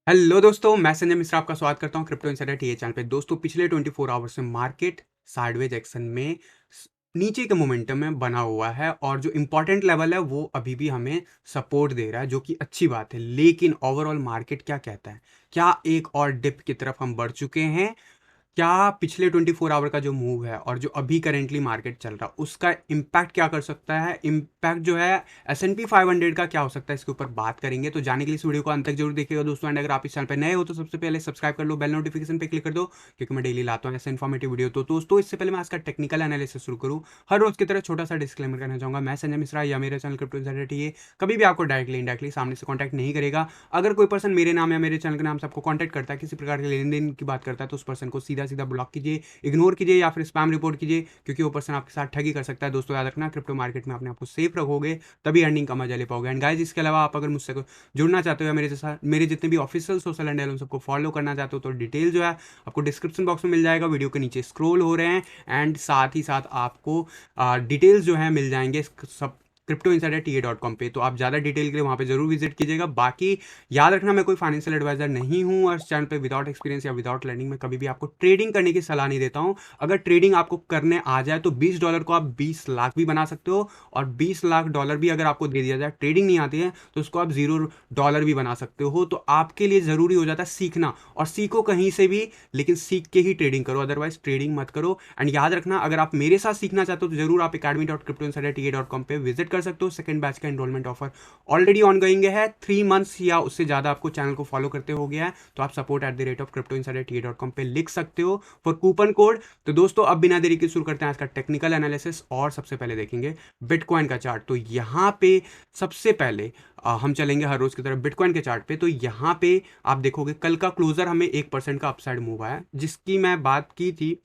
Hello दोस्तों, मैं संजय मिश्रा आपका स्वागत करता हूं क्रिप्टो इनसाइडर टीए चैनल पे। दोस्तों, पिछले 24 आवर्स में मार्केट साइडवेज एक्शन में नीचे के मोमेंटम में बना हुआ है और जो इंपॉर्टेंट लेवल है वो अभी भी हमें सपोर्ट दे रहा है, जो कि अच्छी बात है। लेकिन ओवरऑल मार्केट क्या कहता है? क्या एक और डिप की तरफ हम बढ़ चुके हैं? क्या पिछले 24 आवर का जो मूव है और जो अभी करेंटली मार्केट चल रहा है उसका इम्पैक्ट क्या कर सकता है? इम्पैक्ट जो है S&P 500 का क्या हो सकता है, इसके ऊपर बात करेंगे। तो जाने के लिए इस वीडियो को अंत तक जरूर देखिएगा दोस्तों। एंड अगर आप इस चैनल पर नए हो तो सबसे पहले सब्सक्राइब कर लो, बेल नोटिफिकेशन पे क्लिक कर दो, क्योंकि मैं डेली लाता हूँ ऐसे इन्फॉर्मेटिव वीडियो। तो दोस्तों, इससे पहले मैं आज का टेक्निकल एनालिसिस शुरू करूँ, हर रोज की तरह छोटा सा डिस्क्लेमर करना चाहूंगा। मैं संजय मिश्रा या मेरे चैनल क्रिप्टो इनसाइडर ये कभी भी आपको डायरेक्टली इनडायरेक्टली सामने से कॉन्टैक्ट नहीं करेगा। अगर कोई पर्सन मेरे नाम या मेरे चैनल के नाम से आपको कॉन्टैक्ट करता है, किसी प्रकार के लेन देन की बात करता है, तो उस पर्सन को सीधा सीधा ब्लॉक कीजिए, इग्नोर कीजिए या फिर स्पैम रिपोर्ट कीजिए, क्योंकि वो पर्सन आपके साथ ठगी कर सकता है। दोस्तों, याद रखना, क्रिप्टो मार्केट में अपने आप को सेफ रखोगे तभी अर्निंग का मजा ले पाओगे। एंड गाइस, इसके अलावा आप अगर मुझसे जुड़ना चाहते हो या मेरे जैसा मेरे जितने भी ऑफिशियल सोशल हैंडल उन सबको फॉलो करना चाहते हो, तो डिटेल जो है आपको डिस्क्रिप्शन बॉक्स में मिल जाएगा, वीडियो के नीचे स्क्रॉल हो रहे हैं। एंड साथ ही साथ आपको डिटेल्स जो है मिल जाएंगे सब cryptoinsiderta.com पे। तो आप ज़्यादा डिटेल के लिए वहाँ पे जरूर विजिट कीजिएगा। बाकी याद रखना, मैं कोई फाइनेंशियल एडवाइजर नहीं हूँ और इस चैनल पे विदाउट एक्सपीरियंस या विदाउट लर्निंग में कभी भी आपको ट्रेडिंग करने की सलाह नहीं देता हूँ। अगर ट्रेडिंग आपको करने आ जाए तो $20 को आप 20 लाख भी बना सकते हो, और $20 लाख भी अगर आपको दे दिया जाए, ट्रेडिंग नहीं आती है तो उसको आप $0 भी बना सकते हो। तो आपके लिए ज़रूरी हो जाता है सीखना, और सीखो कहीं से भी, लेकिन सीख के ही ट्रेडिंग करो, अदरवाइज ट्रेडिंग मत करो। एंड याद रखना, अगर आप मेरे साथ सीखना चाहते हो तो जरूर आप academy.cryptoinsiderta.com पे विजिट कर सकते हो। सेकंड बैच का enrolment offer already on going है। 3 मंथ्स या उससे ज़्यादा आपको चैनल को फॉलो करते हो गया है तो आप support@cryptoinsiderta.com पे लिख सकते हो फॉर कूपन कोड। तो दोस्तों, अब बिना देरी के शुरू करते हैं आज का टेक्निकल एनालिसिस, और सबसे पहले देखेंगे बिटकॉइन का चार्ट। तो यहाँ पे सबसे पहले हम चलेंगे हर रोज की तरफ बिटकॉइन के चार्ट पे। तो यहाँ पे आप देखोगे कल का क्लोजर हमें 1% का अपसाइड मूव आया, जिसकी मैं बात की थी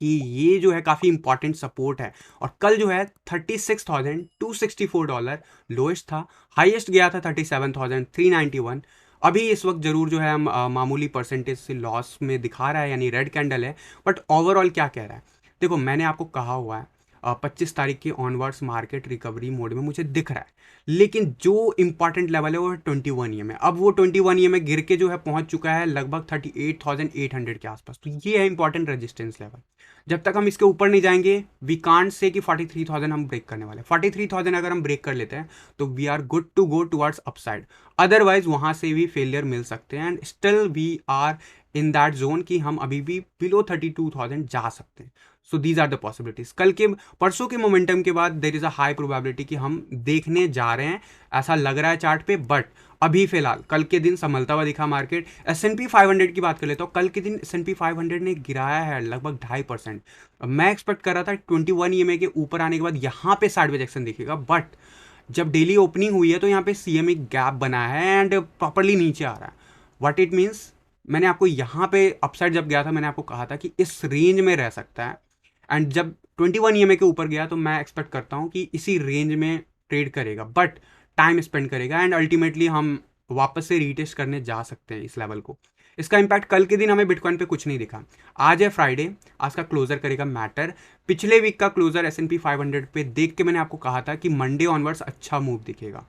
कि ये जो है काफ़ी इंपॉर्टेंट सपोर्ट है। और कल जो है $36,264 लोएस्ट था, हाईएस्ट गया था 37,391। अभी इस वक्त जरूर जो है हम मामूली परसेंटेज से लॉस में दिखा रहा है, यानी रेड कैंडल है। बट ओवरऑल क्या कह रहा है? देखो, मैंने आपको कहा हुआ है 25 तारीख के ऑनवर्ड्स मार्केट रिकवरी मोड में मुझे दिख रहा है, लेकिन जो इंपॉर्टेंट लेवल है वो है 21 में। अब वो 21 में गिर के जो है पहुंच चुका है लगभग 38,800 के आसपास। तो ये है इंपॉर्टेंट रेजिस्टेंस लेवल। जब तक हम इसके ऊपर नहीं जाएंगे, वी कांट से कि 43,000 हम ब्रेक करने वाले। 43,000 अगर हम ब्रेक कर लेते हैं तो we are good to go towards upside. Otherwise वहां से भी फेलियर मिल सकते हैं, and still we are in that zone कि हम अभी भी बिलो 32,000 जा सकते हैं। So these are the possibilities. कल के परसों के मोमेंटम के बाद there is a high probability कि हम देखने जा रहे हैं, ऐसा लग रहा है चार्ट पे। बट अभी फिलहाल कल के दिन संभलता हुआ दिखा मार्केट। S&P 500 की बात कर लेता हूँ, कल के दिन S&P 500 ने गिराया है लगभग 2.5%। मैं एक्सपेक्ट कर रहा था 21 EMA के ऊपर आने के बाद यहाँ पे साइडवेज एक्शन दिखेगा, बट जब डेली ओपनिंग हुई है तो यहाँ पे CME गैप बना है एंड प्रॉपरली नीचे आ रहा है। व्हाट इट मीन्स, मैंने आपको यहाँ पे अपसाइड जब गया था मैंने आपको कहा था कि इस रेंज में रह सकता है, एंड जब 21 EMA के ऊपर गया तो मैं एक्सपेक्ट करता हूँ कि इसी रेंज में ट्रेड करेगा, बट टाइम स्पेंड करेगा, एंड अल्टीमेटली हम वापस से रीटेस्ट करने जा सकते हैं इस लेवल को। इसका इंपैक्ट कल के दिन हमें बिटकॉइन पे कुछ नहीं दिखा। आज है फ्राइडे, आज का क्लोजर करेगा मैटर। पिछले वीक का क्लोजर S&P 500 पे देख के मैंने आपको कहा था कि मंडे ऑनवर्ड्स अच्छा मूव दिखेगा।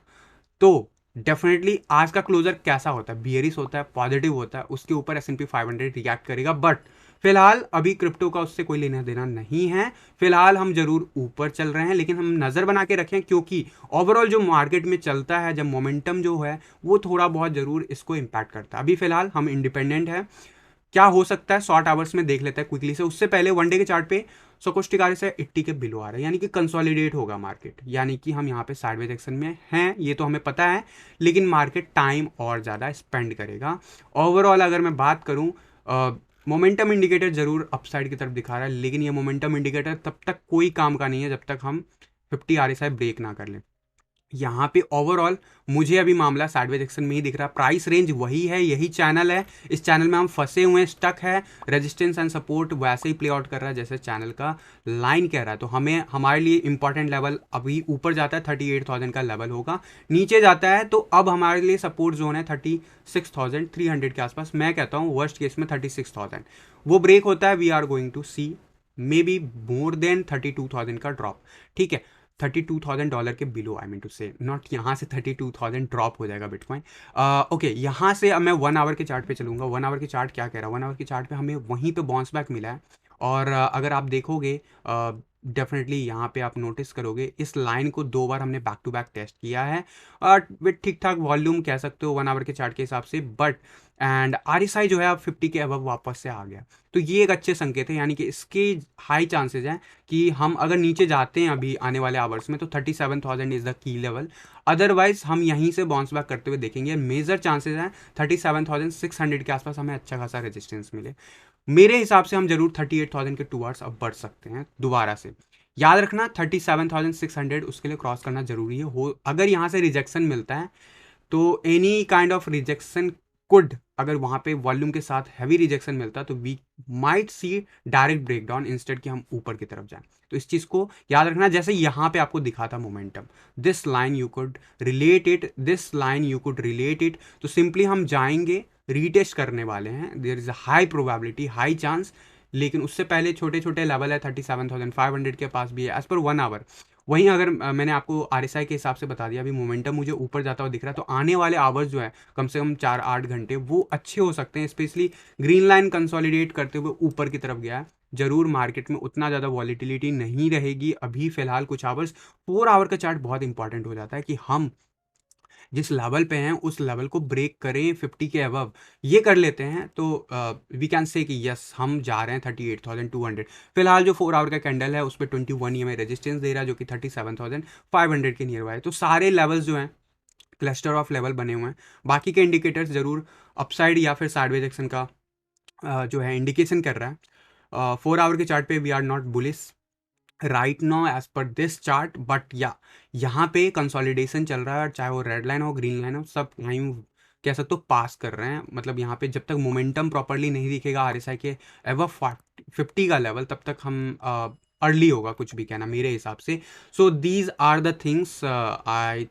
तो डेफिनेटली आज का क्लोजर कैसा होता है, बियरिश होता है, पॉजिटिव होता है, उसके ऊपर S&P 500 रिएक्ट करेगा। बट फिलहाल अभी क्रिप्टो का उससे कोई लेना देना नहीं है। फिलहाल हम जरूर ऊपर चल रहे हैं, लेकिन हम नज़र बना के रखें, क्योंकि ओवरऑल जो मार्केट में चलता है, जब मोमेंटम जो है वो थोड़ा बहुत जरूर इसको इम्पैक्ट करता है। अभी फिलहाल हम इंडिपेंडेंट है। क्या हो सकता है शॉर्ट आवर्स में देख लेते हैं क्विकली से। उससे पहले वन डे के चार्ट पे सकोस्टिक आर से 80 के बिलो आ रहा है, यानी कि कंसोलिडेट होगा मार्केट, यानी कि हम यहाँ पे साइडवेज एक्शन में हैं, ये तो हमें पता है। लेकिन मार्केट टाइम और ज़्यादा स्पेंड करेगा। ओवरऑल अगर मैं बात करूँ, मोमेंटम इंडिकेटर जरूर अपसाइड की तरफ दिखा रहा है, लेकिन ये मोमेंटम इंडिकेटर तब तक कोई काम का नहीं है जब तक हम 50 RSI ब्रेक ना कर लें। यहाँ पे ओवरऑल मुझे अभी मामला साइडवेज एक्शन में ही दिख रहा है। प्राइस रेंज वही है, यही चैनल है, इस चैनल में हम फंसे हुए हैं, स्टक है। रेजिस्टेंस एंड सपोर्ट वैसे ही प्ले आउट कर रहा है जैसे चैनल का लाइन कह रहा है। तो हमें हमारे लिए इंपॉर्टेंट लेवल अभी ऊपर जाता है 38,000 का लेवल होगा, नीचे जाता है तो अब हमारे लिए सपोर्ट जोन है 36,300 के आसपास। मैं कहता हूँ वर्स्ट केस में 36,000 वो ब्रेक होता है, we are going to see maybe more than 32,000 का ड्रॉप। ठीक है, $32,000 के below, I mean to say not, यहाँ से 32,000 ड्रॉप हो जाएगा बिटकॉइन। ओके, यहाँ से अब मैं 1 आवर के चार्ट पे चलूँगा। 1 आवर के चार्ट क्या कह रहा है? 1 आवर के चार्ट पे हमें वहीं पे बाउंस बैक मिला है, और अगर आप देखोगे डेफिनेटली यहाँ पे आप नोटिस करोगे इस लाइन को 2 बार हमने बैक टू बैक टेस्ट किया है, और विथ ठीक ठाक वॉल्यूम कह सकते हो 1 आवर के चार्ट के हिसाब से, बट एंड RSI जो है अब 50 के अबव वापस से आ गया। तो ये एक अच्छे संकेत है, यानी कि इसके हाई चांसेस हैं कि हम अगर नीचे जाते हैं अभी आने वाले आवर्स में तो 37,000 is the key level, otherwise हम यहीं से बाउंस बैक करते हुए देखेंगे। मेजर चांसेस हैं 37,600 के आसपास हमें अच्छा खासा रेजिस्टेंस मिले। मेरे हिसाब से हम जरूर 38,000 के 2 आवर्स अब बढ़ सकते हैं दोबारा से। याद रखना 37,600 उसके लिए क्रॉस करना जरूरी है। हो अगर यहाँ से रिजेक्शन मिलता है तो any kind of rejection could, अगर वहाँ पे वॉल्यूम के साथ हैवी रिजेक्शन मिलता तो we might see direct breakdown instead कि हम ऊपर की तरफ जाएं। तो इस चीज़ को याद रखना, जैसे यहाँ पे आपको दिखा था momentum, this line you could relate it, this line you could relate it. तो सिंपली हम जाएंगे, रीटेस्ट करने वाले हैं, there is a high probability, high chance, लेकिन उससे पहले छोटे छोटे लेवल है 37,500 के पास भी है एज पर 1 आवर। वहीं अगर मैंने आपको RSI के हिसाब से बता दिया, अभी मोमेंटम मुझे ऊपर जाता हुआ दिख रहा है, तो आने वाले आवर्स जो है कम से कम 4-8 घंटे वो अच्छे हो सकते हैं, स्पेशली ग्रीन लाइन कंसोलिडेट करते हुए ऊपर की तरफ गया है। जरूर मार्केट में उतना ज़्यादा वॉलीटिलिटी नहीं रहेगी अभी फिलहाल कुछ आवर्स। 4 आवर का चार्ट बहुत इंपॉर्टेंट हो जाता है कि हम जिस लेवल पे हैं उस लेवल को ब्रेक करें 50 के अबव, ये कर लेते हैं तो वी कैन से कि यस हम जा रहे हैं 38,200। फिलहाल जो 4 आवर का कैंडल है उस पर 21 ये हमें रेजिस्टेंस दे रहा है जो कि 37,500 के नियर बाय है। तो सारे लेवल्स जो हैं क्लस्टर ऑफ लेवल बने हुए हैं। बाकी के इंडिकेटर्स जरूर अपसाइड या फिर साइडवेज एक्शन का जो है इंडिकेशन कर रहा है। 4 आवर के चार्ट पे we are not bullish right now as per this chart, but या यहाँ पे कंसोलिडेशन चल रहा है, चाहे वो रेड लाइन हो ग्रीन लाइन हो, सब टाइम कह सकते हो पास कर रहे हैं। मतलब यहाँ पे जब तक मोमेंटम प्रॉपरली नहीं दिखेगा RSI के एव 50 का लेवल, तब तक हम अर्ली होगा कुछ भी कहना मेरे हिसाब से। So these are the things I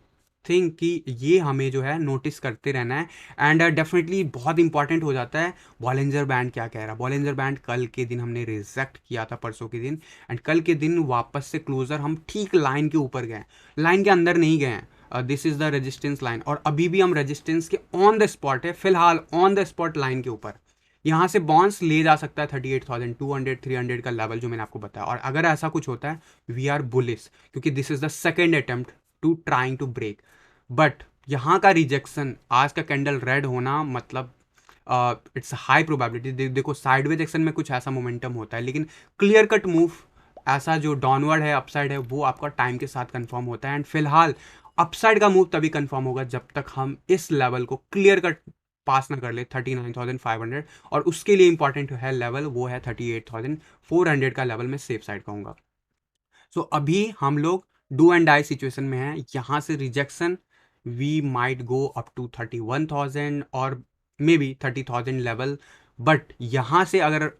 think कि ये हमें जो है नोटिस करते रहना है। एंड डेफिनेटली बहुत इंपॉर्टेंट हो जाता है बॉलिंजर बैंड क्या कह रहा है। बॉलिंजर बैंड कल के दिन हमने रिजेक्ट किया था, परसों के दिन, एंड कल के दिन वापस से क्लोजर हम ठीक लाइन के ऊपर गए, लाइन के अंदर नहीं गए हैं। This is the resistance line, और अभी भी हम रेजिस्टेंस के ऑन द स्पॉट है, फिलहाल ऑन द स्पॉट लाइन के ऊपर। यहाँ से बाउंस ले जा सकता है 38,200 300 का लेवल जो मैंने आपको बताया, और अगर ऐसा कुछ होता है वी आर बुलिश, क्योंकि this is the second attempt to trying to break. But यहाँ का रिजेक्शन, आज का कैंडल रेड होना मतलब इट्स हाई प्रोबेबिलिटी। देखो साइडवेज एक्शन में कुछ ऐसा मोमेंटम होता है, लेकिन क्लियर कट मूव ऐसा जो डाउनवर्ड है अपसाइड है वो आपका टाइम के साथ कंफर्म होता है। एंड फिलहाल अपसाइड का मूव तभी कंफर्म होगा जब तक हम इस लेवल को क्लियर कट पास ना कर ले 39,500, और उसके लिए इंपॉर्टेंट है लेवल, वो है 38,400 का लेवल मैं सेफ साइड कहूँगा। सो अभी हम लोग डू एंड डाई सिचुएशन में हैं। यहाँ से rejection we might go up to 31,000 और मे बी 30,000 लेवल, बट यहाँ से अगर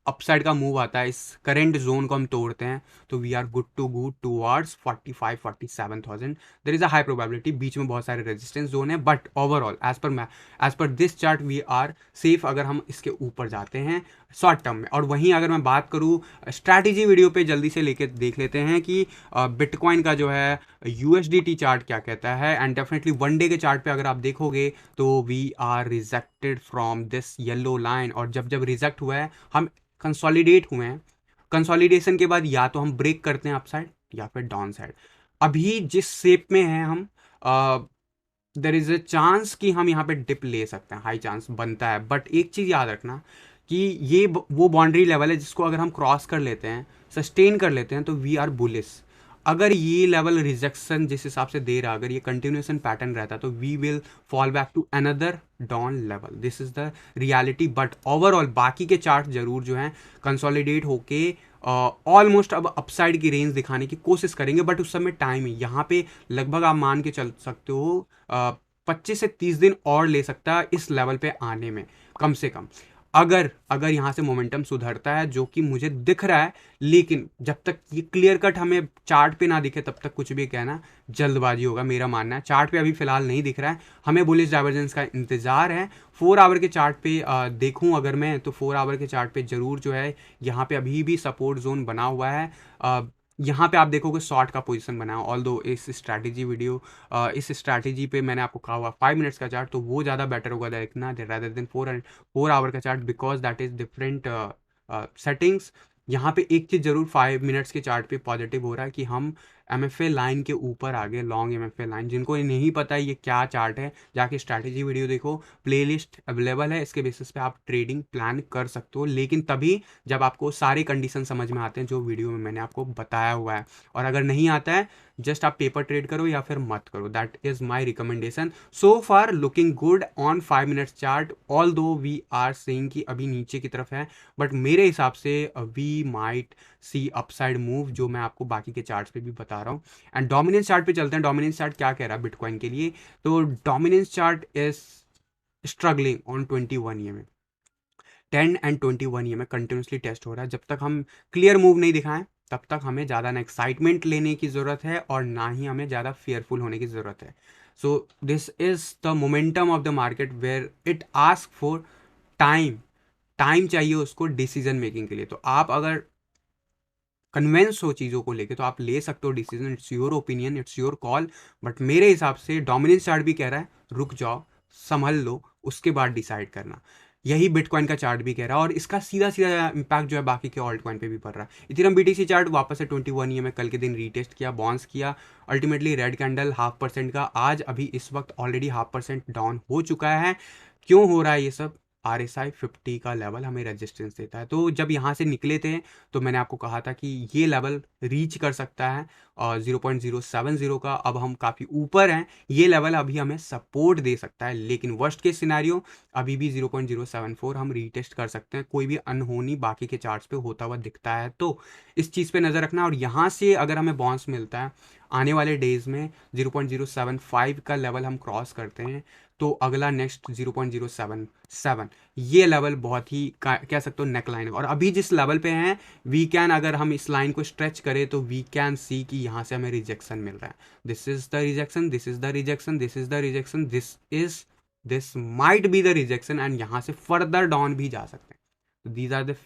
अपसाइड का मूव आता है, इस करेंट जोन को हम तोड़ते हैं, तो we are good to go towards 45,000-47,000। There is a high probability, बीच में बहुत सारे रेजिस्टेंस जोन है, but overall as per this chart we are safe अगर हम इसके ऊपर जाते हैं शॉर्ट टर्म में। और वहीं अगर मैं बात करूँ स्ट्रैटेजी वीडियो पे जल्दी से लेके देख लेते हैं कि बिटकॉइन का जो है USDT चार्ट क्या कहता है। एंड डेफिनेटली 1 डे के चार्ट पे अगर आप देखोगे तो we are rejected from this yellow line, और जब जब रिजेक्ट हुआ है हम कंसोलिडेट हुए हैं। कंसोलिडेशन के बाद या तो हम ब्रेक करते हैं अपसाइड या फिर डाउन साइड। अभी जिस शेप में हैं हम, देर इज अ चांस कि हम यहाँ पे डिप ले सकते हैं, हाई चांस बनता है। बट एक चीज़ याद रखना कि ये वो बाउंड्री लेवल है जिसको अगर हम क्रॉस कर लेते हैं, सस्टेन कर लेते हैं, तो वी आर बुलिश। अगर ये लेवल रिजेक्शन जिस हिसाब से दे रहा, अगर ये कंटिन्यूएशन पैटर्न रहता, तो we will fall back to another down level. This is the reality. But overall बाकी के चार्ट जरूर जो हैं कंसोलिडेट होके ऑलमोस्ट अब अपसाइड की रेंज दिखाने की कोशिश करेंगे, बट उस समय टाइम ही यहाँ पे लगभग आप मान के चल सकते हो 25 से 30 दिन और ले सकता है इस लेवल पे आने में कम से कम, अगर यहाँ से मोमेंटम सुधरता है, जो कि मुझे दिख रहा है। लेकिन जब तक ये क्लियर कट हमें चार्ट पे ना दिखे तब तक कुछ भी कहना जल्दबाजी होगा, मेरा मानना है। चार्ट पे अभी फिलहाल नहीं दिख रहा है, हमें बुलिश डाइवर्जेंस का इंतजार है। 4 आवर के चार्ट पे देखूं अगर मैं, तो 4 आवर के चार्ट पे जरूर जो है यहाँ पे अभी भी सपोर्ट जोन बना हुआ है। यहाँ पे आप देखोगे शॉर्ट का पोजीशन बना है, ऑल दो इस स्ट्रैटेजी वीडियो, इस स्ट्रैटेजी पे मैंने आपको कहा हुआ 5 मिनट्स का चार्ट, तो वो ज़्यादा बेटर होगा देखना रादर देन 4 आवर का chart, because that is different settings. यहाँ पे एक चीज़ जरूर 5 मिनट्स के चार्ट पे पॉजिटिव हो रहा है कि हम MFA लाइन के ऊपर आ गए, लॉन्ग MFA लाइन। जिनको ये नहीं पता है ये क्या चार्ट है, जाके स्ट्रैटेजी वीडियो देखो, प्लेलिस्ट अवेलेबल है, इसके बेसिस पे आप ट्रेडिंग प्लान कर सकते हो, लेकिन तभी जब आपको सारे कंडीशन समझ में आते हैं जो वीडियो में मैंने आपको बताया हुआ है। और अगर नहीं आता है, जस्ट आप पेपर ट्रेड करो या फिर मत करो, that is my recommendation. So far looking good on 5 minutes chart, all दो वी आर सेइंग कि अभी नीचे की तरफ है, बट मेरे हिसाब से we might see upside move, जो मैं आपको बाकी के चार्ट्स पे भी बता रहा हूँ। एंड डोमिनेंस चार्ट पे चलते हैं। डोमिनेंस चार्ट क्या कह रहा है बिटकॉइन के लिए? तो dominance chart is struggling on 21 EMA। 10 and 21 EMA continuously test हो रहा है। जब तक हम क्लियर मूव नहीं दिखाएं, तब तक हमें ज़्यादा ना एक्साइटमेंट लेने की ज़रूरत है और ना ही हमें ज़्यादा फेयरफुल होने की ज़रूरत है। So this is the momentum of the market where it ask for time. Time चाहिए उसको डिसीजन मेकिंग के लिए। तो आप अगर कन्वेंस हो चीज़ों को लेके तो आप ले सकते हो decision, it's your opinion, it's your call. But मेरे हिसाब से डोमिनेंस चार्ट भी कह रहा है रुक जाओ, संभल लो, उसके बाद डिसाइड करना। यही बिटकॉइन का चार्ट भी कह रहा है, और इसका सीधा सीधा इम्पैक्ट जो है बाकी के ऑल्ट कॉइन पे भी पड़ रहा है। इथेरियम BTC चार्ट वापस से 21 में कल के दिन रीटेस्ट किया, बाउंस किया, अल्टीमेटली रेड कैंडल 0.5% का आज अभी इस वक्त ऑलरेडी 0.5% डाउन हो चुका है। क्यों हो रहा है ये सब? RSI 50 का लेवल हमें रेजिस्टेंस देता है। तो जब यहाँ से निकले थे तो मैंने आपको कहा था कि ये लेवल रीच कर सकता है, और 0.070 का, अब हम काफ़ी ऊपर हैं, ये लेवल अभी हमें सपोर्ट दे सकता है। लेकिन वर्स्ट केस सिनेरियो अभी भी 0.074 हम रीटेस्ट कर सकते हैं, कोई भी अनहोनी बाकी के चार्ट्स पे होता हुआ दिखता है। तो इस चीज़ पे नज़र रखना। और यहाँ से अगर हमें बाउंस मिलता है आने वाले डेज में, 0.075 का लेवल हम क्रॉस करते हैं, तो अगला नेक्स्ट 0.077, ये लेवल बहुत ही कह सकते हो नेक लाइन है। और अभी जिस लेवल पे हैं, वी कैन, अगर हम इस लाइन को स्ट्रेच करें तो वी कैन सी कि यहाँ से हमें रिजेक्शन मिल रहा है। This is the rejection, this is the rejection, this is the rejection, this might be the rejection, and यहाँ से फर्दर डाउन भी जा सकते हैं। These are the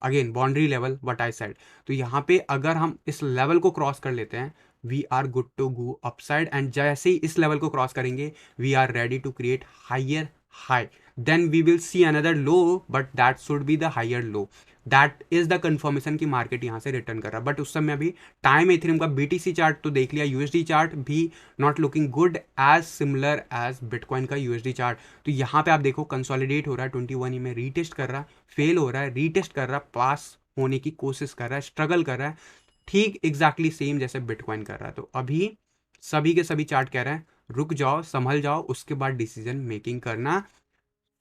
again boundary level what I said. तो यहाँ पे अगर हम इस लेवल को क्रॉस कर लेते हैं, we are good to go upside, and जैसे ही इस लेवल को क्रॉस करेंगे, we are ready to create higher high, then we will see another low, but that should be the higher low. That is the confirmation की market यहाँ से return कर रहा है। बट उस समय अभी टाइम एथेरियम का BTC चार्ट तो देख लिया, USD चार्ट भी not looking good as similar as bitcoin का USD चार्ट। तो यहाँ पे आप देखो कंसोलिडेट हो रहा है, 21 में रीटेस्ट कर रहा है, फेल हो रहा है, रीटेस्ट कर रहा है, पास होने की कोशिश कर रहा है, स्ट्रगल कर रहा है, ठीक एग्जैक्टली सेम जैसे बिटकॉइन कर रहा है। तो अभी सभी के सभी चार्ट कह रहे हैं रुक जाओ, संभल जाओ, उसके बाद डिसीजन मेकिंग करना,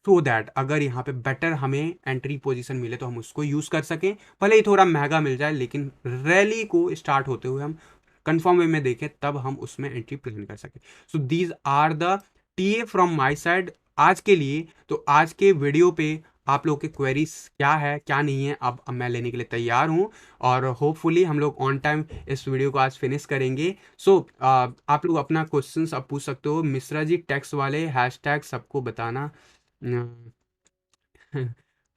सो दैट अगर यहाँ पे बेटर हमें एंट्री पोजीशन मिले तो हम उसको यूज़ कर सकें। भले ही थोड़ा महंगा मिल जाए, लेकिन रैली को स्टार्ट होते हुए हम कंफर्म वे में देखें, तब हम उसमें एंट्री प्लान कर सकें। So these are the TA from my side आज के लिए। तो आज के वीडियो पे आप लोग के क्वेरीज क्या है क्या नहीं है, अब मैं लेने के लिए तैयार हूँ, और होपफुली हम लोग ऑन टाइम इस वीडियो को आज फिनिश करेंगे। सो आप लोग अपना क्वेश्चंस अब पूछ सकते हो। मिश्रा जी टेक्स्ट वाले हैशटैग सबको बताना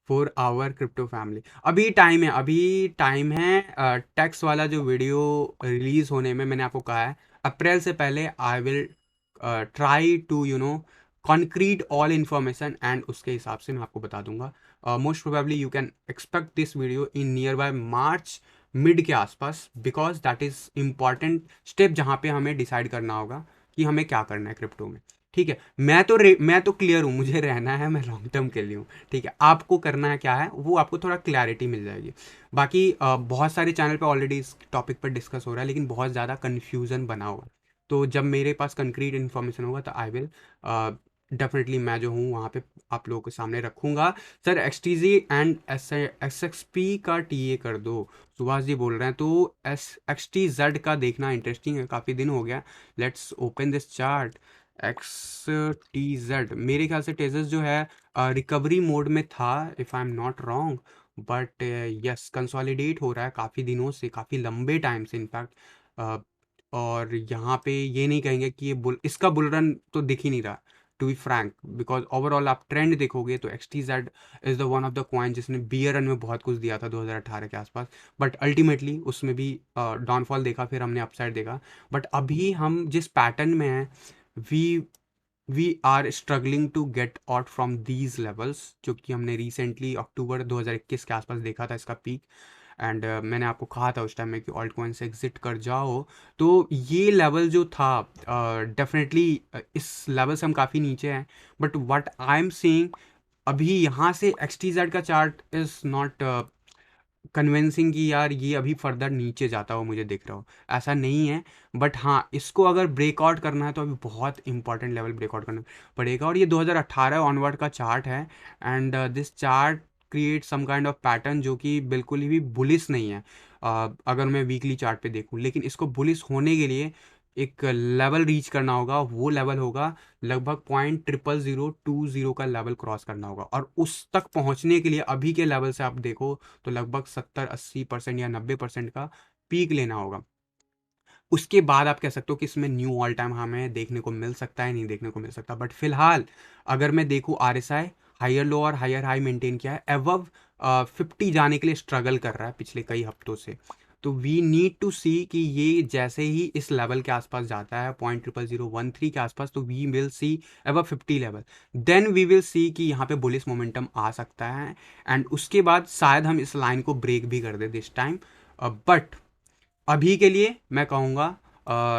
4 आवर क्रिप्टो फैमिली। अभी टाइम है, अभी टाइम है। टैक्स वाला जो वीडियो रिलीज होने में, मैंने आपको कहा है अप्रैल से पहले I will try to concrete all information, and उसके हिसाब से मैं आपको बता दूंगा। Most probably you can expect this video in near by March mid के आसपास, because that is important step जहाँ पे हमें डिसाइड करना होगा कि हमें क्या करना है क्रिप्टो में। ठीक है, मैं तो क्लियर हूँ, मुझे रहना है, मैं लॉन्ग टर्म के लिए हूँ। ठीक है, आपको करना है क्या है, वो आपको थोड़ा क्लैरिटी मिल जाएगी। बाकी बहुत सारे चैनल पे ऑलरेडी इस टॉपिक पर डिस्कस हो रहा है, लेकिन बहुत ज़्यादा कन्फ्यूज़न बना हुआ है। तो जब मेरे पास कंक्रीट इन्फॉर्मेशन होगा तो आई विल डेफिनेटली, मैं जो हूँ वहाँ पे आप लोगों के सामने रखूँगा। सर XTZ एंड SXP का TA कर दो, सुभाष जी बोल रहे हैं। तो XTZ का देखना इंटरेस्टिंग है, काफ़ी दिन हो गया। Let's open this chart. XTZ मेरे ख्याल से टेजस जो है रिकवरी मोड में था, if I am not wrong, but yes consolidate हो रहा है काफ़ी दिनों से, काफ़ी लंबे टाइम से इनफैक्ट। और यहाँ पे ये नहीं कहेंगे कि ये इसका बुल रन तो दिख ही नहीं रहा। To be frank, because overall आप ट्रेंड देखोगे तो XTZ is the one of the coin जिसने बियर रन में बहुत कुछ दिया था 2018 के आसपास, बट अल्टीमेटली उसमें भी डाउनफॉल देखा, फिर हमने अपसाइड देखा। बट अभी हम जिस पैटर्न में हैं, we we are struggling to get out from these levels, जो कि हमने रिसेंटली अक्टूबर 2021 के आसपास देखा था इसका पीक। एंड मैंने आपको कहा था उस टाइम में कि ऑल्ट कॉइन से एग्जिट कर जाओ। तो ये लेवल जो था, डेफिनेटली इस लेवल से हम काफ़ी नीचे हैं, but what I am seeing अभी यहाँ से XTZ का चार्ट इज़ नॉट कन्विंसिंग कि यार ये अभी फर्दर नीचे जाता हो मुझे दिख रहा हो, ऐसा नहीं है। बट हाँ, इसको अगर ब्रेकआउट करना है तो अभी बहुत इंपॉर्टेंट लेवल ब्रेकआउट करना पड़ेगा, और ये 2018 ऑनवर्ड का चार्ट है। And this chart create some kind of pattern जो कि बिल्कुल ही बुलिश नहीं है, अगर मैं वीकली चार्ट पे देखूं। लेकिन इसको बुलिश होने के लिए एक लेवल रीच करना होगा, वो लेवल होगा लगभग 0.0020 का लेवल क्रॉस करना होगा, और उस तक पहुंचने के लिए अभी के लेवल से आप देखो तो लगभग 70-80% या 90% का पीक लेना होगा। उसके बाद आप कह सकते हो कि इसमें न्यू ऑल टाइम हमें देखने को मिल सकता है, नहीं देखने को मिल सकता। बट फिलहाल अगर मैं देखूँ, RSI हायर लो और हायर हाई मेंटेन किया है, एवव 50 जाने के लिए स्ट्रगल कर रहा है पिछले कई हफ्तों से। तो वी नीड टू सी कि ये जैसे ही इस लेवल के आसपास जाता है 0.00013 के आसपास, तो we will see above 50 level, then we will see कि यहाँ पे बुलिश मोमेंटम आ सकता है। एंड उसके बाद शायद हम इस लाइन को ब्रेक भी कर दे दिस टाइम। बट अभी के लिए मैं कहूँगा,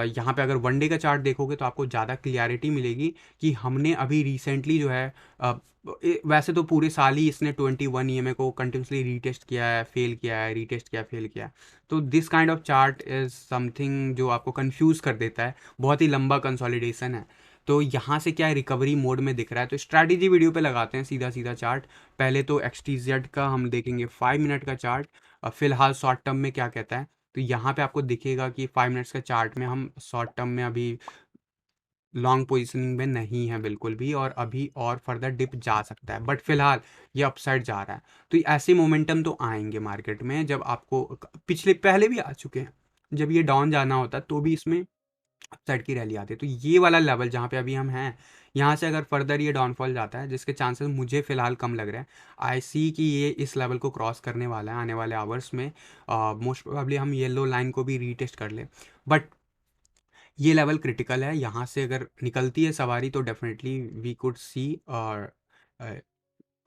यहाँ पे अगर वनडे का चार्ट देखोगे तो आपको ज़्यादा क्लियरिटी मिलेगी कि हमने अभी रिसेंटली जो है, वैसे तो पूरे साल ही इसने 21 EMA को कंटिन्यूसली रीटेस्ट किया है, फेल किया है, रीटेस्ट किया, फेल किया है। तो this kind of chart is something जो आपको कंफ्यूज कर देता है, बहुत ही लंबा कंसोलिडेशन है। तो यहाँ से क्या है, रिकवरी मोड में दिख रहा है। तो स्ट्रैटेजी वीडियो पे लगाते हैं सीधा सीधा चार्ट। पहले तो XTZ का हम देखेंगे 5 मिनट का चार्ट, फिलहाल शॉर्ट टर्म में क्या कहता है। तो यहाँ पे आपको दिखेगा कि 5 मिनट्स के चार्ट में हम शॉर्ट टर्म में अभी लॉन्ग पोजीशनिंग में नहीं है बिल्कुल भी, और अभी और फर्दर डिप जा सकता है, बट फिलहाल ये अपसाइड जा रहा है। तो ऐसे मोमेंटम तो आएंगे मार्केट में, जब आपको पिछले पहले भी आ चुके हैं, जब ये डाउन जाना होता है तो भी इसमें अपसाइड की रैली आती है। तो ये वाला लेवल जहाँ पे अभी हम हैं, यहाँ से अगर फर्दर ये डाउनफॉल जाता है, जिसके चांसेस मुझे फिलहाल कम लग रहे हैं, आई सी कि ये इस लेवल को क्रॉस करने वाला है आने वाले आवर्स में। मोस्ट प्रोबेबली हम येलो लाइन को भी रीटेस्ट कर ले, बट ये लेवल क्रिटिकल है। यहाँ से अगर निकलती है सवारी तो डेफिनेटली वी कुड सी, और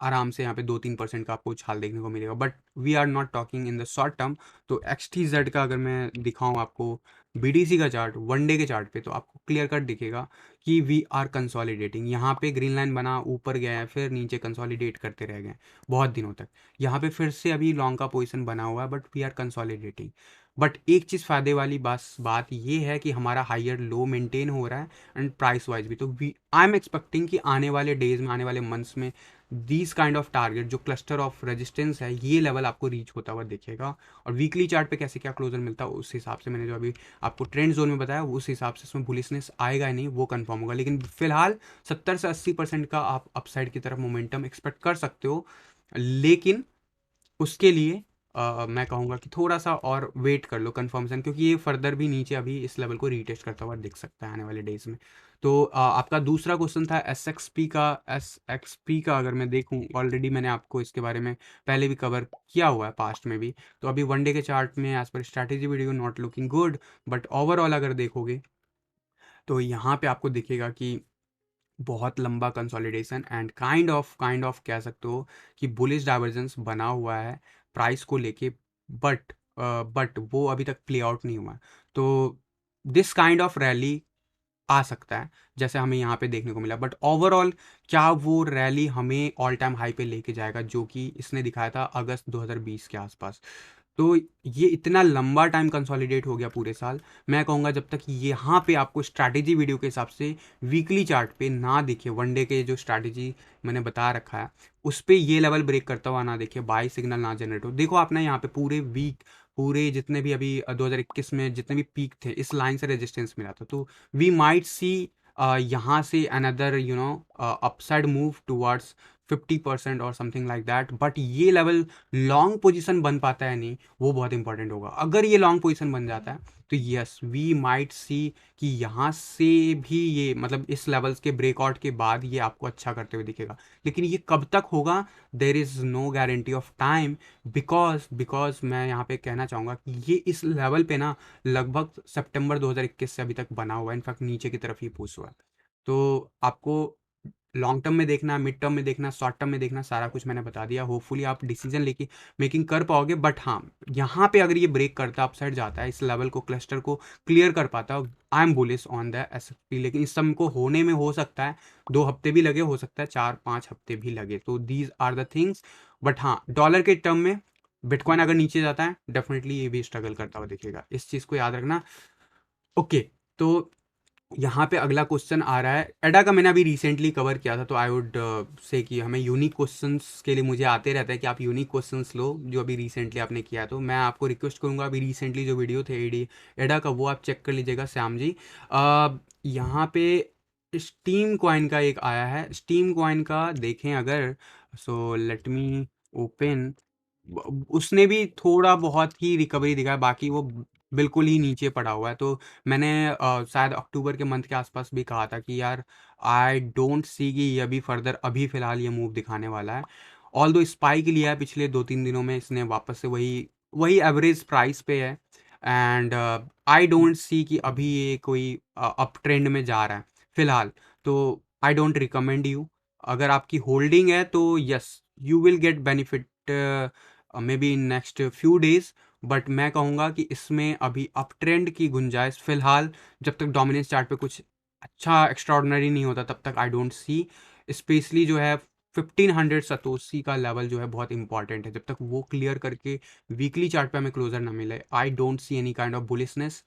आराम से यहाँ पे 2-3% का आपको उछाल देखने को मिलेगा, but we are not talking in the short term. तो XTZ का अगर मैं दिखाऊँ आपको BTC का चार्ट, वनडे के चार्ट पे, तो आपको क्लियर कट दिखेगा कि वी आर कंसोलिडेटिंग। यहाँ पे ग्रीन लाइन बना, ऊपर गया है, फिर नीचे कंसोलिडेट करते रह गए बहुत दिनों तक। यहाँ पे फिर से अभी लॉन्ग का पोजिशन बना हुआ है, but we are consolidating. But एक चीज़ फ़ायदे वाली बात ये है कि हमारा हायर लो मेंटेन हो रहा है, एंड प्राइस वाइज भी। तो वी आई एम एक्सपेक्टिंग कि आने वाले डेज में, आने वाले मंथ्स में, दीज काइंड ऑफ टारगेट जो क्लस्टर ऑफ रेजिस्टेंस है, ये लेवल आपको रीच होता हुआ दिखेगा। और वीकली चार्ट पे कैसे क्या क्लोजर मिलता है, उस हिसाब से मैंने जो अभी आपको ट्रेंड जोन में बताया, उस हिसाब से इसमें बुलिशनेस आएगा ही नहीं, वो कंफर्म होगा। लेकिन फिलहाल 70 से 80% का आप अपसाइड की तरफ मोमेंटम एक्सपेक्ट कर सकते हो। लेकिन उसके लिए मैं कहूँगा कि थोड़ा सा और वेट कर लो कंफर्मेशन, क्योंकि ये फर्दर भी नीचे अभी इस लेवल को रीटेस्ट करता हुआ दिख सकता है आने वाले डेज में। तो आपका दूसरा क्वेश्चन था SXP का अगर मैं देखूं, ऑलरेडी मैंने आपको इसके बारे में पहले भी कवर किया हुआ है पास्ट में भी। तो अभी वनडे के चार्ट में as per strategy video not looking good, but overall अगर देखोगे तो यहाँ पे आपको दिखेगा कि बहुत लंबा कंसोलिडेशन एंड काइंड ऑफ कह सकते हो कि बुलिश डाइवर्जेंस बना हुआ है प्राइस को लेके, बट वो अभी तक प्ले आउट नहीं हुआ। तो दिस काइंड ऑफ रैली आ सकता है जैसे हमें यहाँ पे देखने को मिला, बट ओवरऑल क्या वो रैली हमें ऑल टाइम हाई पे लेके जाएगा, जो कि इसने दिखाया था अगस्त 2020 के आसपास। तो ये इतना लंबा टाइम कंसोलिडेट हो गया पूरे साल। मैं कहूँगा जब तक यहाँ पे आपको स्ट्रैटेजी वीडियो के हिसाब से वीकली चार्ट पे ना दिखे, वनडे के जो स्ट्रैटेजी मैंने बता रखा है उस पर ये लेवल ब्रेक करता हुआ ना दिखे, बाई सिग्नल ना जनरेट हो। देखो आपने यहाँ पे पूरे जितने भी अभी 2021 में जितने भी पीक थे, इस लाइन से रेजिस्टेंस मिला था। तो वी माइट सी यहाँ से अनदर अपसाइड मूव टुवर्ड्स 50% और समथिंग लाइक दैट, बट ये लेवल लॉन्ग पोजीशन बन पाता है नहीं, वो बहुत इंपॉर्टेंट होगा। अगर ये लॉन्ग पोजीशन बन जाता है तो यस वी माइट सी कि यहाँ से भी ये मतलब इस लेवल्स के ब्रेकआउट के बाद ये आपको अच्छा करते हुए दिखेगा। लेकिन ये कब तक होगा, there is no guarantee of time, because मैं यहाँ पे कहना चाहूँगा कि ये इस लेवल पे ना लगभग सितंबर 2021 से अभी तक बना हुआ है, इनफैक्ट नीचे की तरफ ही पुश हुआ है। तो आपको लॉन्ग टर्म में देखना, मिड टर्म में देखना, शॉर्ट टर्म में देखना, सारा कुछ मैंने बता दिया। होपफुली आप डिसीजन लेके मेकिंग कर पाओगे। बट हाँ, यहाँ पे अगर ये ब्रेक करता, अपसाइड जाता है, इस लेवल को, क्लस्टर को क्लियर कर पाता, I am bullish on the SSP. लेकिन इस सम को होने में हो सकता है 2 हफ्ते भी लगे, हो सकता है 4-5 हफ्ते भी लगे। तो these are the things. But हाँ, डॉलर के टर्म में बिटकॉइन अगर नीचे जाता है, डेफिनेटली ये भी स्ट्रगल करता हुआ दिखेगा, इस चीज़ को याद रखना। ओके, तो यहाँ पे अगला क्वेश्चन आ रहा है। एडा का मैंने अभी रिसेंटली कवर किया था, तो आई वुड से कि हमें यूनिक क्वेश्चंस के लिए मुझे आते रहता है कि आप यूनिक क्वेश्चंस लो जो अभी रिसेंटली आपने किया। तो मैं आपको रिक्वेस्ट करूँगा, अभी रिसेंटली जो वीडियो थे एडा का, वो आप चेक कर लीजिएगा श्याम जी। यहाँ पे स्टीम कॉइन का एक आया है, स्टीम कॉइन का देखें अगर, सो लेट मी ओपन। उसने भी थोड़ा बहुत ही रिकवरी दिखा है, बाकी वो बिल्कुल ही नीचे पड़ा हुआ है। तो मैंने शायद अक्टूबर के मंथ के आसपास भी कहा था कि यार आई डोंट सी कि ये अभी फर्दर अभी फ़िलहाल ये मूव दिखाने वाला है। ऑल दो स्पाइक लिया है पिछले 2-3 दिनों में, इसने वापस से वही वही एवरेज प्राइस पे है। एंड आई डोंट सी कि अभी ये कोई अप ट्रेंड में जा रहा है फ़िलहाल। तो आई डोंट रिकमेंड यू। अगर आपकी होल्डिंग है तो yes you will get benefit may be in next few days. But मैं कहूँगा कि इसमें अभी अप ट्रेंड की गुंजाइश फ़िलहाल, जब तक डोमिनेंस चार्ट पे कुछ अच्छा एक्स्ट्राऑर्डिनरी नहीं होता, तब तक आई डोंट सी। स्पेशली जो है 1500 सतोशी का लेवल जो है बहुत इंपॉर्टेंट है, जब तक वो क्लियर करके वीकली चार्ट पे हमें क्लोजर ना मिले, I don't see any kind of bullishness.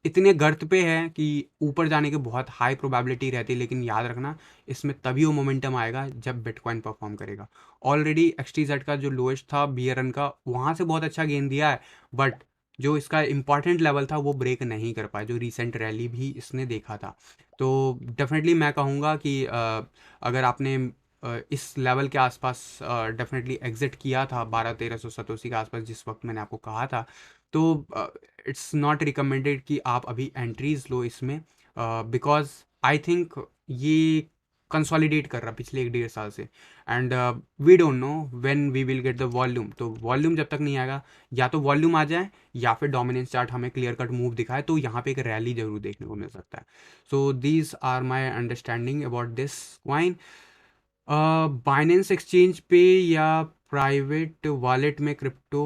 इतने गर्त पे है कि ऊपर जाने की बहुत हाई प्रोबेबिलिटी रहती है, लेकिन याद रखना इसमें तभी वो मोमेंटम आएगा जब बिटकॉइन परफॉर्म करेगा। ऑलरेडी XTZ का जो लोएस्ट था बियर रन का, वहाँ से बहुत अच्छा गेन दिया है, बट जो इसका इंपॉर्टेंट लेवल था वो ब्रेक नहीं कर पाया, जो रीसेंट रैली भी इसने देखा था। तो डेफिनेटली मैं कहूँगा कि अगर आपने इस लेवल के आसपास डेफिनेटली एग्जिट किया था 1200-1300 सतोशी के आसपास, जिस वक्त मैंने आपको कहा था, तो इट्स नॉट रिकमेंडेड कि आप अभी एंट्रीज लो इसमें, बिकॉज आई थिंक ये कंसोलिडेट कर रहा पिछले 1-1.5 साल से। And we don't know when we will get the volume. तो वॉल्यूम जब तक नहीं आएगा, या तो वॉल्यूम आ जाए या फिर डोमिनेंस चार्ट हमें क्लियर कट मूव दिखाए, तो यहाँ पे एक रैली जरूर देखने को मिल सकता है। So these are my understanding about this coin. Binance exchange पे या प्राइवेट वॉलेट में क्रिप्टो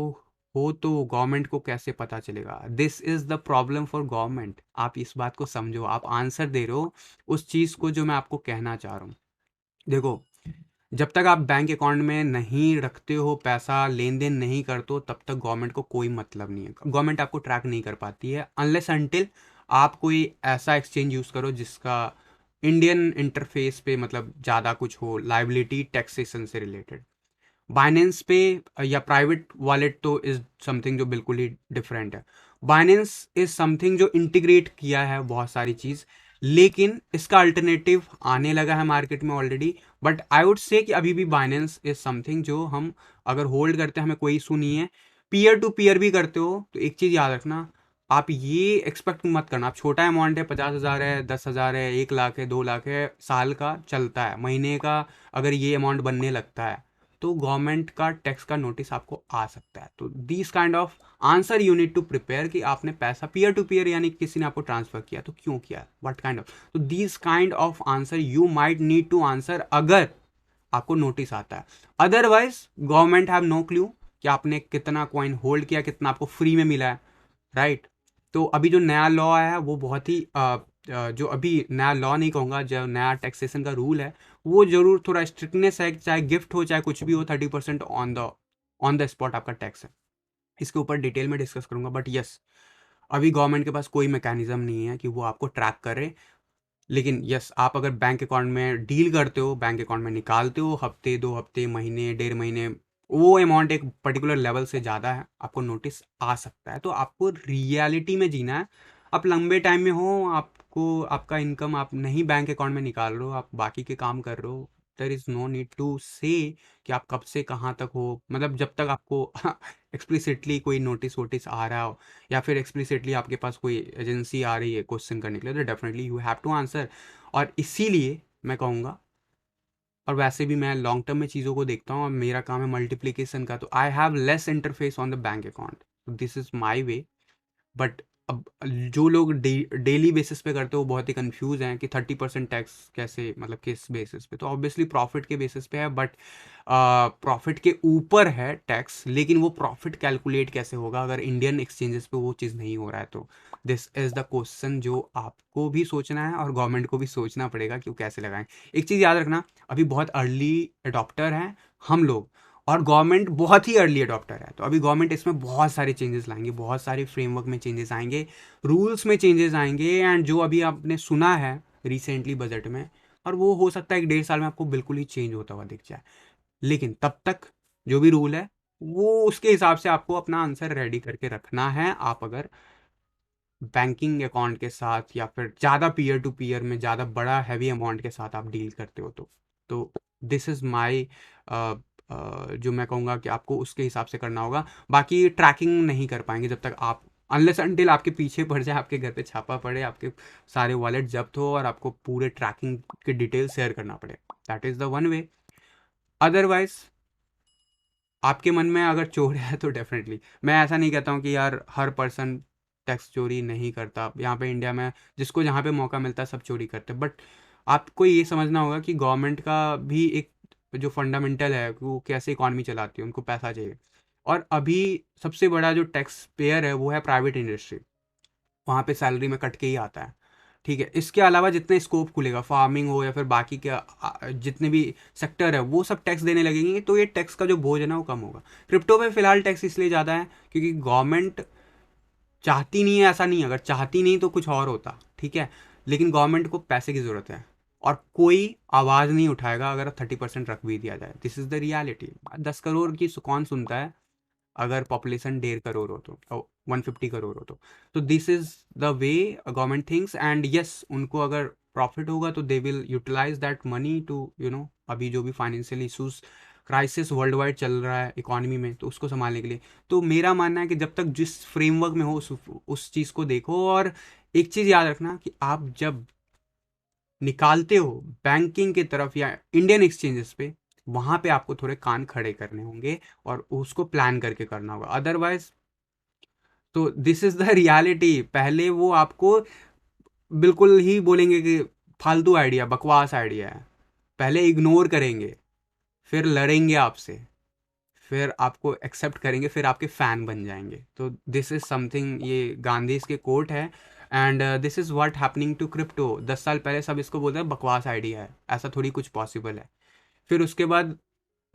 हो तो गवर्नमेंट को कैसे पता चलेगा? This is the problem for government. आप इस बात को समझो, आप आंसर दे रहे हो उस चीज़ को जो मैं आपको कहना चाह रहा हूँ। देखो, जब तक आप बैंक अकाउंट में नहीं रखते हो पैसा, लेन देन नहीं करते हो, तब तक गवर्नमेंट को कोई मतलब नहीं है। गवर्नमेंट आपको ट्रैक नहीं कर पाती है अनलेस अनटिल आप कोई ऐसा एक्सचेंज यूज़ करो जिसका इंडियन इंटरफेस पे मतलब ज़्यादा कुछ हो, लाइबिलिटी टैक्सेशन से रिलेटेड। बाइनेंस पे या प्राइवेट वॉलेट तो इज़ समथिंग जो बिल्कुल ही डिफरेंट है। बाइनेंस इज़ समथिंग जो इंटीग्रेट किया है बहुत सारी चीज़, लेकिन इसका अल्टरनेटिव आने लगा है मार्केट में already. But I would say कि अभी भी बाइनेंस इज़ समथिंग जो हम अगर होल्ड करते हैं हमें कोई इशू नहीं है। पीयर टू पीयर भी करते हो तो एक चीज़ याद रखना, आप ये एक्सपेक्ट मत करना, आप छोटा अमाउंट है, 50,000 है, 10,000 है, 1 लाख है, 2 लाख है, साल का चलता है, महीने का अगर ये अमाउंट बनने लगता है तो गवर्नमेंट का टैक्स का नोटिस आपको आ सकता है। तो this kind of answer you need to prepare कि आपने पैसा पीयर टू पीयर यानी किसी ने आपको ट्रांसफर किया तो क्यों किया, व्हाट काइंड ऑफ। तो this kind of answer you might need to answer अगर आपको नोटिस आता है। Otherwise government have no clue कि आपने कितना कॉइन होल्ड किया, कितना आपको फ्री में मिला है, राइट। तो अभी जो नया लॉ आया है वो बहुत ही जो अभी नया लॉ नहीं कहूँगा, जो नया टैक्सेशन का रूल है वो जरूर थोड़ा स्ट्रिक्टनेस है, चाहे गिफ्ट हो चाहे कुछ भी हो, 30% ऑन द स्पॉट आपका टैक्स है। इसके ऊपर डिटेल में डिस्कस करूंगा, बट यस अभी गवर्नमेंट के पास कोई मैकेनिज्म नहीं है कि वो आपको ट्रैक करे। लेकिन यस आप अगर बैंक अकाउंट में डील करते हो, बैंक अकाउंट में निकालते हो, हफ्ते 2 हफ्ते, महीने 1.5 महीने, वो अमाउंट एक पर्टिकुलर लेवल से ज़्यादा है, आपको नोटिस आ सकता है। तो आपको रियलिटी में जीना है। आप लंबे टाइम में हो, आपको आपका इनकम आप नहीं बैंक अकाउंट में निकाल रहे हो, आप बाकी के काम कर रहे हो, there is no need to say कि आप कब से कहाँ तक हो, मतलब जब तक आपको एक्सप्लिसिटली कोई नोटिस वोटिस आ रहा हो या फिर एक्सप्लिसिटली आपके पास कोई एजेंसी आ रही है क्वेश्चन करने के लिए, तो definitely you have to answer. और इसीलिए मैं कहूँगा, और वैसे भी मैं लॉन्ग टर्म में चीज़ों को देखता हूँ और मेरा काम है मल्टीप्लिकेशन का, तो I have less interface on the bank account, this is my way. But अब जो लोग डेली बेसिस पे करते हैं वो बहुत ही कंफ्यूज हैं कि 30% टैक्स कैसे, मतलब किस बेसिस पे, तो ऑब्वियसली प्रॉफिट के बेसिस पे है, बट प्रॉफिट के ऊपर है टैक्स, लेकिन वो प्रॉफिट कैलकुलेट कैसे होगा अगर इंडियन एक्सचेंजेस पे वो चीज़ नहीं हो रहा है? तो दिस इज़ द क्वेश्चन जो आपको भी सोचना है और गवर्नमेंट को भी सोचना पड़ेगा कि वो कैसे लगाएं। एक चीज़ याद रखना, अभी बहुत अर्ली अडॉप्टर हैं हम लोग, और गवर्नमेंट बहुत ही अर्ली अडॉप्टर है, तो अभी गवर्नमेंट इसमें बहुत सारे चेंजेस लाएंगे, बहुत सारे फ्रेमवर्क में चेंजेस आएंगे, रूल्स में चेंजेस आएंगे, एंड जो अभी आपने सुना है रिसेंटली बजट में, और वो हो सकता है 1.5 साल में आपको बिल्कुल ही चेंज होता हुआ दिख जाए। लेकिन तब तक जो भी रूल है वो उसके हिसाब से आपको अपना आंसर रेडी करके रखना है। आप अगर बैंकिंग अकाउंट के साथ या फिर ज़्यादा पीयर टू पीयर में ज़्यादा बड़ा हैवी अमाउंट के साथ आप डील करते हो, तो दिस इज़ माई, जो मैं कहूँगा कि आपको उसके हिसाब से करना होगा। बाकी ट्रैकिंग नहीं कर पाएंगे जब तक आप, अनलेस अनटिल आपके पीछे पड़ जाए, आपके घर पे छापा पड़े, आपके सारे वॉलेट जब्त हो और आपको पूरे ट्रैकिंग के डिटेल शेयर करना पड़े, that is the one way. Otherwise आपके मन में अगर चोर है तो डेफिनेटली, मैं ऐसा नहीं कहता हूँ कि यार हर पर्सन टैक्स चोरी नहीं करता, यहाँ पे इंडिया में जिसको जहाँ पे मौका मिलता है सब चोरी करते हैं, बट आपको ये समझना होगा कि गवर्नमेंट का भी एक जो फंडामेंटल है कि वो कैसे इकॉनमी चलाती है, उनको पैसा चाहिए। और अभी सबसे बड़ा जो टैक्स पेयर है वो है प्राइवेट इंडस्ट्री, वहाँ पे सैलरी में कट के ही आता है। ठीक है, इसके अलावा जितने स्कोप खुलेगा, फार्मिंग हो या फिर बाकी के जितने भी सेक्टर है वो सब टैक्स देने लगेंगे, तो ये टैक्स का जो बोझ है ना वो कम होगा। क्रिप्टो पे फिलहाल टैक्स इसलिए ज़्यादा है क्योंकि गवर्नमेंट चाहती नहीं है, ऐसा नहीं है, अगर चाहती नहीं तो कुछ और होता, ठीक है, लेकिन गवर्नमेंट को पैसे की ज़रूरत है और कोई आवाज़ नहीं उठाएगा अगर 30% रख भी दिया जाए। This is the reality. 10 crore की कौन सुनता है अगर पॉपुलेशन 1.5 करोड़ हो तो, 150 करोड़ हो तो this is the way government thinks, and yes उनको अगर प्रॉफिट होगा तो they will utilize that money to अभी जो भी financial issues crisis worldwide चल रहा है इकोनॉमी में, तो उसको संभालने के लिए। तो मेरा मानना है कि जब तक जिस फ्रेमवर्क में हो उस चीज़ को देखो, और एक चीज़ याद रखना कि आप जब निकालते हो बैंकिंग की तरफ या इंडियन एक्सचेंजेस पे, वहां पे आपको थोड़े कान खड़े करने होंगे और उसको प्लान करके करना होगा, अदरवाइज तो दिस इज द रियलिटी। पहले वो आपको बिल्कुल ही बोलेंगे कि फालतू आइडिया, बकवास आइडिया है, पहले इग्नोर करेंगे, फिर लड़ेंगे आपसे, फिर आपको एक्सेप्ट करेंगे, फिर आपके फ़ैन बन जाएंगे। तो दिस इज़ समथिंग, ये गांधी के कोट है, and this is what happening to crypto. 10 साल पहले सब इसको बोलते हैं बकवास आइडिया है, ऐसा थोड़ी कुछ पॉसिबल है। फिर उसके बाद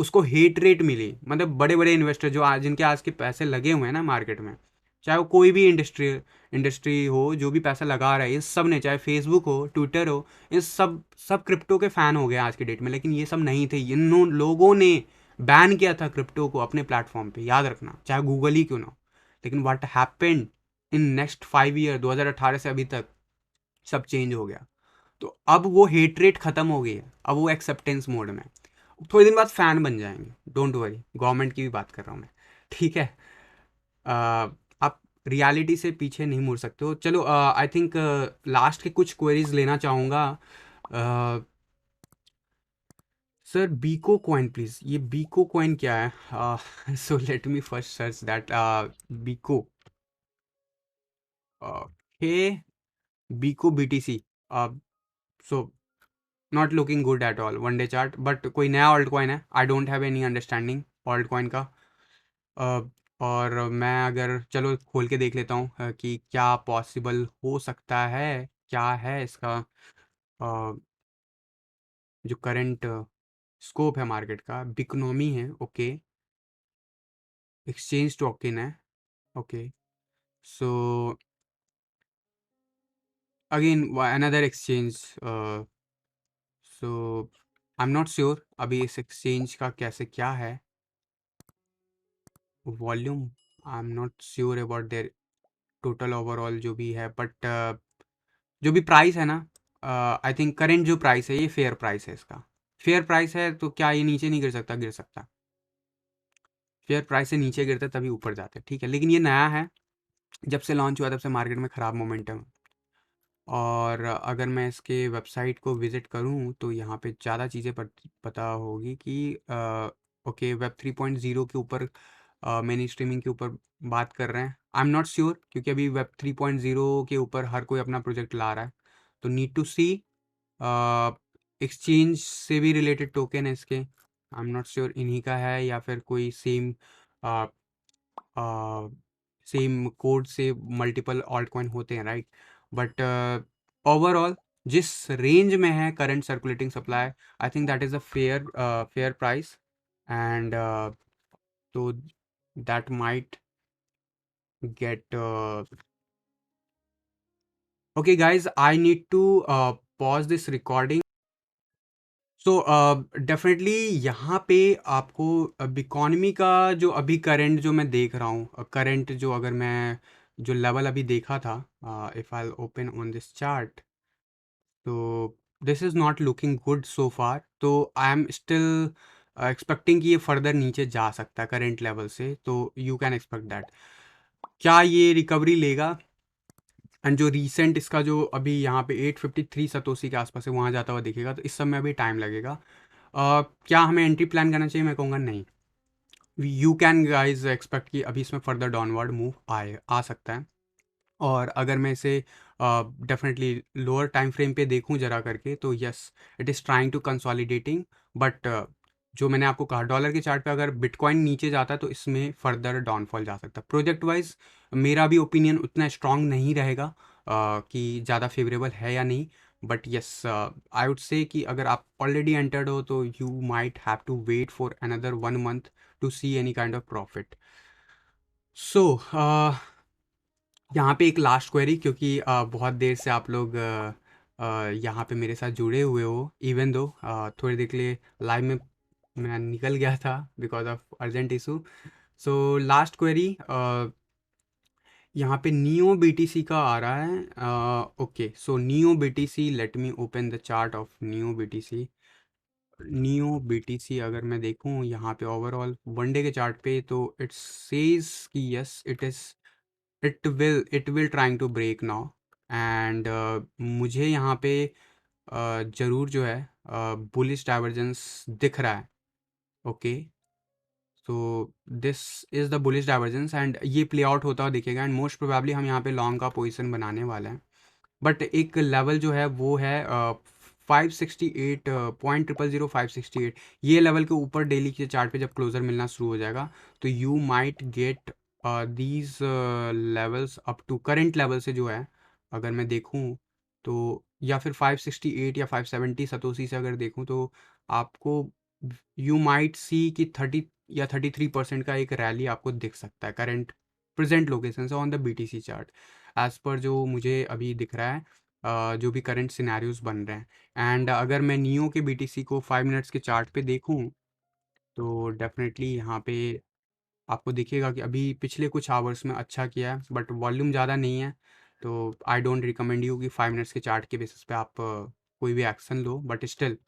उसको हेट रेट मिली, मतलब बड़े बड़े इन्वेस्टर जो आज जिनके आज के पैसे लगे हुए हैं ना मार्केट में, चाहे वो कोई भी इंडस्ट्री हो, जो भी पैसा लगा रहा है, इस सब ने, चाहे फेसबुक हो, ट्विटर हो, इस सब सब क्रिप्टो के फ़ैन हो गए आज के डेट में। लेकिन ये सब नहीं थे, इन लोगों ने बैन किया था क्रिप्टो को अपने प्लेटफॉर्म पे, याद रखना, चाहे गूगल ही क्यों ना हो। लेकिन what happened in next 5 year, 2018 से अभी तक सब चेंज हो गया। तो अब वो हेट रेट खत्म हो गई है, अब वो एक्सेप्टेंस मोड में है। थोड़े दिन बाद फैन बन जाएंगे, डोंट वरी, गवर्नमेंट की भी बात कर रहा हूँ मैं, ठीक है। आप रियलिटी से पीछे नहीं मुड़ सकते हो। चलो, आई थिंक लास्ट के कुछ क्वेरीज लेना चाहूँगा। सर बीको कॉइन प्लीज, ये बीको कॉइन क्या है? So let me first search that Beco, okay, Beco BTC. So not looking good at all one day chart, but कोई नया ऑल्ट कॉइन है, I don't have any understanding altcoin का। Uh, और मैं अगर चलो खोल के देख लेता हूँ कि क्या पॉसिबल हो सकता है, क्या है इसका अ, जो करंट स्कोप है मार्केट का। बिकनॉमी है, ओके, एक्सचेंज टोकन है, okay, so again another exchange, so I am not sure अभी इस एक्सचेंज का कैसे क्या है volume, I am not sure about their total overall जो भी है, बट जो भी प्राइस है ना, आई थिंक करेंट जो प्राइस है ये फेयर प्राइस है इसका, फेयर प्राइस है तो क्या ये नीचे नहीं गिर सकता? गिर सकता। फेयर प्राइस से नीचे गिरता तभी ऊपर जाते, ठीक है, लेकिन ये नया है, जब से लॉन्च हुआ तब से मार्केट में ख़राब मोमेंटम है। और अगर मैं इसके वेबसाइट को विज़िट करूँ तो यहाँ पे ज़्यादा चीज़ें पता होगी कि ओके, वेब 3.0 के ऊपर मिनी स्ट्रीमिंग के ऊपर बात कर रहे हैं। आई एम नॉट श्योर, क्योंकि अभी वेब 3.0 के ऊपर हर कोई अपना प्रोजेक्ट ला रहा है, तो नीड टू सी। एक्सचेंज से भी रिलेटेड टोकन है इसके, आई एम नॉट श्योर इन्हीं का है या फिर कोई सेम कोड से मल्टीपल ऑल्ट कॉइन होते हैं, राइट? बट ओवरऑल जिस रेंज में है current circulating supply, I think that is a fair price, and तो that might get okay guys, I need to pause this recording. So definitely यहाँ पे आपको अब इकॉनमी का जो अभी करंट जो मैं देख रहा हूँ, करंट जो अगर मैं जो लेवल अभी देखा था, if I open on this chart, तो this is not looking good so far, तो आई एम स्टिल एक्सपेक्टिंग कि ये फर्दर नीचे जा सकता है करंट लेवल से, तो यू कैन एक्सपेक्ट दैट। क्या ये रिकवरी लेगा? एंड जो रीसेंट इसका जो अभी यहाँ पे 853 सतोसी के आसपास है, वहाँ जाता हुआ दिखेगा, तो इस सब में अभी टाइम लगेगा। क्या हमें एंट्री प्लान करना चाहिए? मैं कहूँगा नहीं। यू कैन गाइज एक्सपेक्ट कि अभी इसमें फर्दर डाउनवर्ड मूव आ सकता है। और अगर मैं इसे डेफिनेटली लोअर टाइम फ्रेम पे देखूं जरा करके, तो yes, it is trying to consolidating, but जो मैंने आपको कहा डॉलर के चार्ट पे अगर बिटकॉइन नीचे जाता है तो इसमें फर्दर डाउनफॉल जा सकता है। प्रोजेक्ट वाइज मेरा भी ओपिनियन उतना स्ट्रांग नहीं रहेगा कि ज़्यादा फेवरेबल है या नहीं, but yes, I would say कि अगर आप ऑलरेडी एंटर्ड हो तो you might have to wait for another 1 month to see any kind of profit. So यहाँ पे एक लास्ट क्वेरी, क्योंकि बहुत देर से आप लोग यहाँ पे मेरे साथ जुड़े हुए हो, इवन दो थोड़ी देर के लिए लाइव में मैं निकल गया था because of urgent issue. So last query यहाँ पे नियो बीटीसी का आ रहा है। Okay, so neo BTC, let me open the chart of neo BTC. Neo BTC अगर मैं देखूँ यहाँ पे ओवरऑल वनडे के चार्ट पे, तो इट सेज कि yes, it will trying to break now, and मुझे यहाँ पे ज़रूर जो है बुलिश डाइवर्जेंस दिख रहा है। Okay, so this is the bullish divergence, and ये प्ले आउट होता हुआ दिखेगा, एंड मोस्ट प्रोबेबली हम यहाँ पे लॉन्ग का पोजीशन बनाने वाले हैं। बट एक लेवल जो है वो है 568 .0000568, ये लेवल के ऊपर डेली के चार्ट पे जब क्लोजर मिलना शुरू हो जाएगा, तो you might get these levels up to current level से जो है, अगर मैं देखूं तो, या फिर 568 या 570 सतोसी से अगर देखूं, तो आपको यू माइट सी कि 30 या 33% का एक रैली आपको दिख सकता है करंट प्रेजेंट लोकेशन से on the BTC chart, as per जो मुझे अभी दिख रहा है, जो भी करंट सिनेरियोज बन रहे हैं। एंड अगर मैं नियो के बीटीसी को 5 मिनट्स के चार्ट पे देखूं, तो डेफिनेटली यहाँ पे आपको दिखेगा कि अभी पिछले कुछ आवर्स में अच्छा किया है, बट वॉल्यूम ज़्यादा नहीं है, तो आई डोंट रिकमेंड यू कि 5 मिनट्स के चार्ट के बेसिस पे आप कोई भी एक्शन लो, but still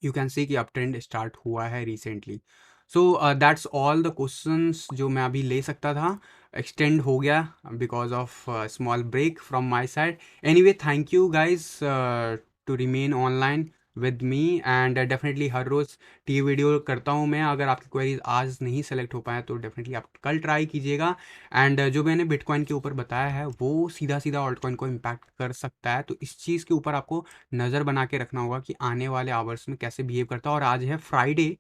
you can see कि अप ट्रेंड स्टार्ट हुआ है recently. So that's all the questions जो मैं अभी ले सकता था। एक्सटेंड हो गया because of small break from my side. Anyway, thank you guys to remain online with me, and definitely हर रोज़ टी वीडियो करता हूँ मैं। अगर आपकी क्वेरीज आज नहीं सेलेक्ट हो पाए तो डेफिनेटली आप कल ट्राई कीजिएगा। एंड जो मैंने बिटकॉइन के ऊपर बताया है वो सीधा सीधा ऑल्टकॉइन को इम्पैक्ट कर सकता है, तो इस चीज़ के ऊपर आपको नज़र बना के रखना होगा कि आने वाले आवर्स में कैसे बिहेव करता है। और आज है फ्राइडे,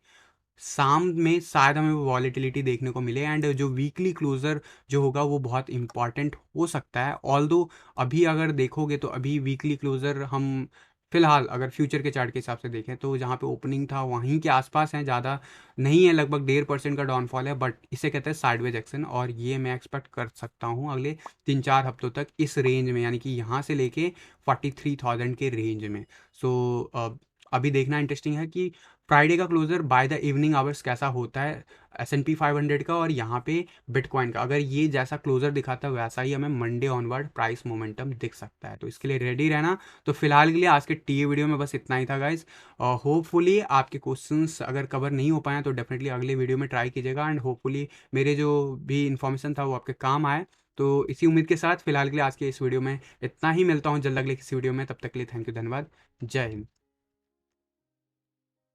शाम में शायद हमें वो वॉलेटिलिटी देखने को मिले, एंड जो वीकली क्लोजर जो होगा वो बहुत इंपॉर्टेंट हो सकता है। ऑल्दो अभी अगर देखोगे तो अभी वीकली क्लोजर हम फिलहाल अगर फ्यूचर के चार्ट के हिसाब से देखें तो जहाँ पे ओपनिंग था वहीं के आसपास हैं, ज़्यादा नहीं है, लगभग 1.5% का डाउनफॉल है, बट इसे कहते हैं साइडवेज एक्शन, और ये मैं एक्सपेक्ट कर सकता हूँ अगले 3-4 हफ्तों तक इस रेंज में, यानी कि यहाँ से लेके 43,000 के रेंज में। सो अभी देखना इंटरेस्टिंग है कि फ्राइडे का closure by the evening hours कैसा होता है S&P 500 का और यहाँ पे बिटकॉइन का, अगर ये जैसा क्लोजर दिखाता है वैसा ही हमें मंडे ऑनवर्ड प्राइस मोमेंटम दिख सकता है, तो इसके लिए रेडी रहना। तो फिलहाल के लिए आज के टी वीडियो में बस इतना ही था गाइज। होपफुली आपके क्वेश्चंस अगर कवर नहीं हो पाए तो डेफिनेटली अगले वीडियो में ट्राई कीजिएगा, एंड होपफुली मेरे जो भी इन्फॉर्मेशन था वो आपके काम आए। तो इसी उम्मीद के साथ फिलहाल के लिए आज के इस वीडियो में इतना ही, मिलता हूँ जल्द अगले किसी वीडियो में, तब तक के लिए थैंक यू, धन्यवाद, जय हिंद।